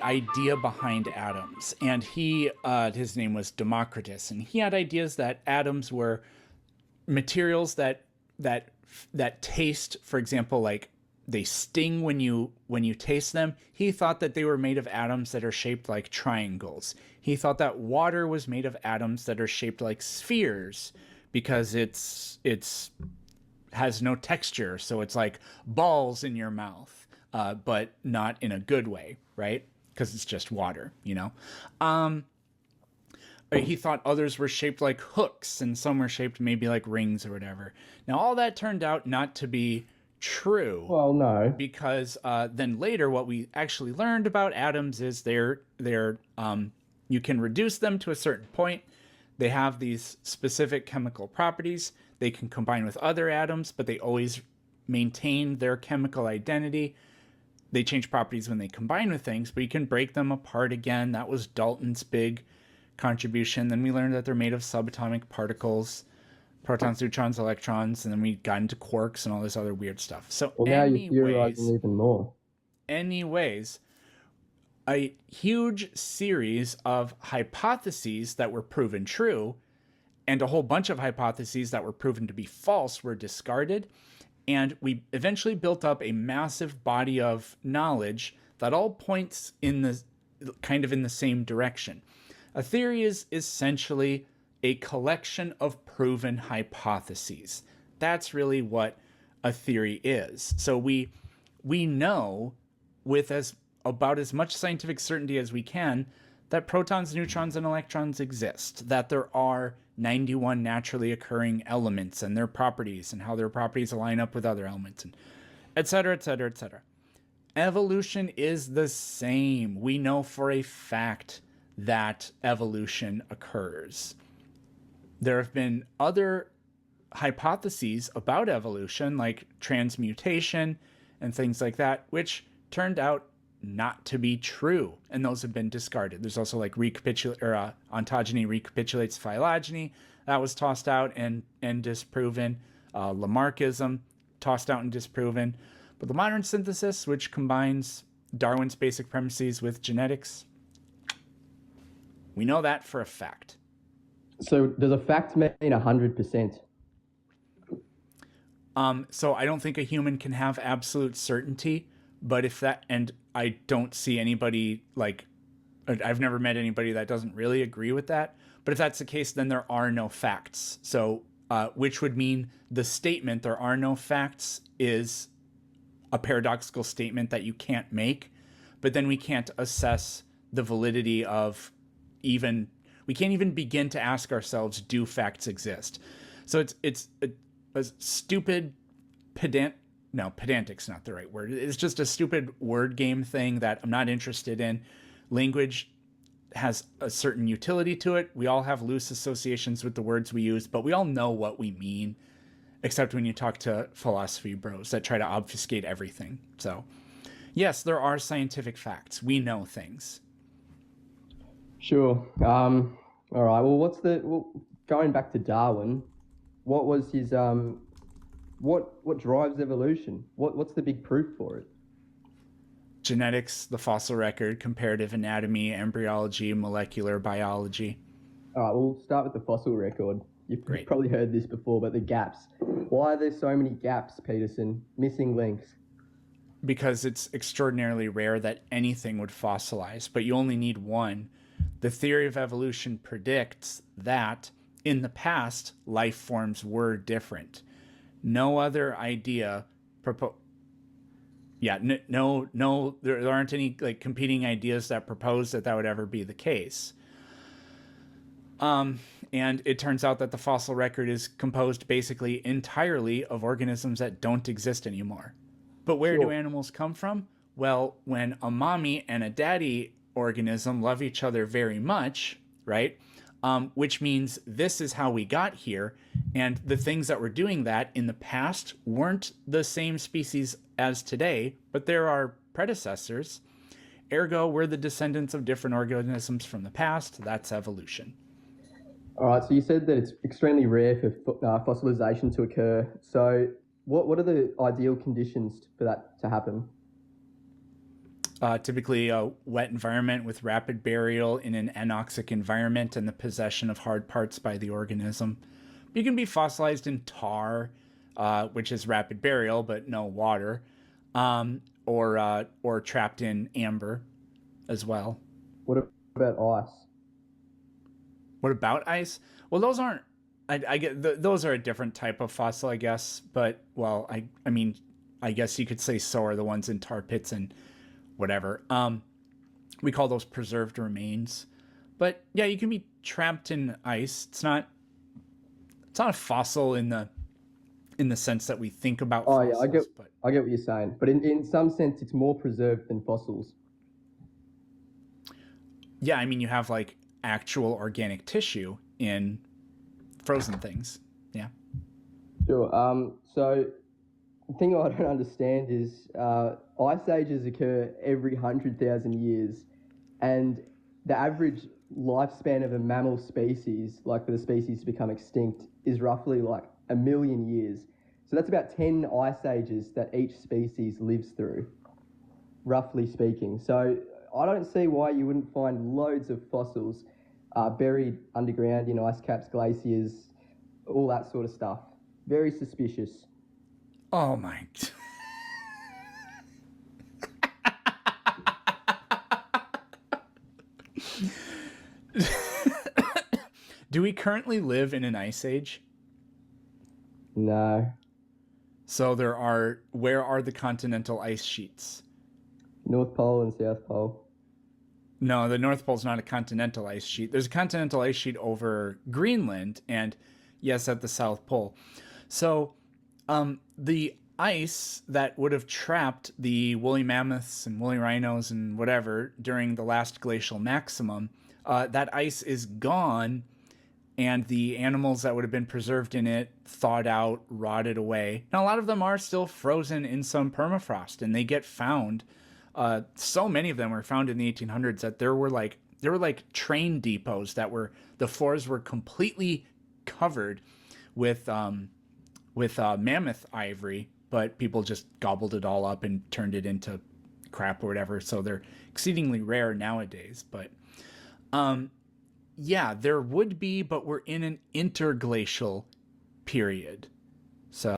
idea behind atoms, and his name was Democritus, and he had ideas that atoms were materials that taste, for example, like they sting when you taste them. He thought that they were made of atoms that are shaped like triangles. He thought that water was made of atoms that are shaped like spheres because it's has no texture, so it's like balls in your mouth, but not in a good way, right? Because it's just water, you know. He thought others were shaped like hooks, and some were shaped maybe like rings or whatever. Now, all that turned out not to be true, Well, no. because then later, what we actually learned about atoms is you can reduce them to a certain point. They have these specific chemical properties. They can combine with other atoms, but they always maintain their chemical identity. They change properties when they combine with things, but you can break them apart again. That was Dalton's big contribution. Then we learned that they're made of subatomic particles, protons, neutrons, electrons, and then we got into quarks and all this other weird stuff. So Well, now you're theorizing even more. anyways, a huge series of hypotheses that were proven true and a whole bunch of hypotheses that were proven to be false were discarded. And we eventually built up a massive body of knowledge that all points in the kind of in the same direction. A theory is essentially a collection of proven hypotheses. That's really what a theory is. So we know with about as much scientific certainty as we can that protons, neutrons, and electrons exist, that there are 91 naturally occurring elements and their properties and how their properties line up with other elements, and et cetera, et cetera, et cetera. Evolution is the same. We know for a fact that evolution occurs. There have been other hypotheses about evolution, like transmutation and things like that, which turned out not to be true, and those have been discarded. There's also like ontogeny recapitulates phylogeny. That was tossed out and disproven. Lamarckism, tossed out and disproven. But the modern synthesis, which combines Darwin's basic premises with genetics, we know that for a fact. So does a fact mean 100%? So I don't think a human can have absolute certainty, but if that, and I don't see anybody, like, I've never met anybody that doesn't really agree with that. But if that's the case, then there are no facts. So, which would mean the statement, there are no facts, is a paradoxical statement that you can't make. But then we can't assess the validity of we can't even begin to ask ourselves, do facts exist? So it's a stupid pedantic's not the right word. It's just a stupid word game thing that I'm not interested in. Language has a certain utility to it. We all have loose associations with the words we use, but we all know what we mean, except when you talk to philosophy bros that try to obfuscate everything. So, yes, there are scientific facts. We know things. Sure. All right. Well, going back to Darwin, what was his what drives evolution? What's the big proof for it? Genetics, the fossil record, comparative anatomy, embryology, molecular biology. All right, we'll start with the fossil record. You've probably heard this before, but the gaps. Why are there so many gaps, Peterson? Missing links? Because it's extraordinarily rare that anything would fossilize, but you only need one. The theory of evolution predicts that in the past, life forms were different. No other idea there aren't any like competing ideas that propose that would ever be the case. And it turns out that the fossil record is composed basically entirely of organisms that don't exist anymore. But where do animals come from? Well, when a mommy and a daddy organism love each other very much, right? Which means this is how we got here. And the things that were doing that in the past weren't the same species as today, but there are predecessors. Ergo, we're the descendants of different organisms from the past. That's evolution. All right, so you said that it's extremely rare for fossilization to occur. So what are the ideal conditions for that to happen? typically a wet environment with rapid burial in an anoxic environment and the possession of hard parts by the organism. You can be fossilized in tar, which is rapid burial but no water, or trapped in amber as well. What about ice? What about ice? Well, those aren't. I get those are a different type of fossil, I guess. But well, I mean, I guess you could say so are the ones in tar pits and whatever. We call those preserved remains. But yeah, you can be trapped in ice. It's not a fossil in the sense that we think about Oh fossils. yeah, But I get what you're saying, but in some sense, it's more preserved than fossils. yeah, I mean, you have like actual organic tissue in frozen things. Yeah. Sure. So the thing I don't understand is ice ages occur every 100,000 years, and the average lifespan of a mammal species, like for the species to become extinct, is roughly like 1 million years. So that's about 10 ice ages that each species lives through, roughly speaking. So I don't see why you wouldn't find loads of fossils buried underground in ice caps, glaciers, all that sort of stuff. Very suspicious. Oh my. Do we currently live in an ice age? No. So where are the continental ice sheets? North Pole and South Pole. No, the North Pole's not a continental ice sheet. There's a continental ice sheet over Greenland and yes, at the South Pole. So, the ice that would have trapped the woolly mammoths and woolly rhinos and whatever during the last glacial maximum, that ice is gone, and the animals that would have been preserved in it thawed out, rotted away. Now, a lot of them are still frozen in some permafrost, and they get found. So many of them were found in the 1800s that there were like train depots that were the floors were completely covered with mammoth ivory, but people just gobbled it all up and turned it into crap or whatever. So they're exceedingly rare nowadays. But yeah, there would be, but we're in an interglacial period. So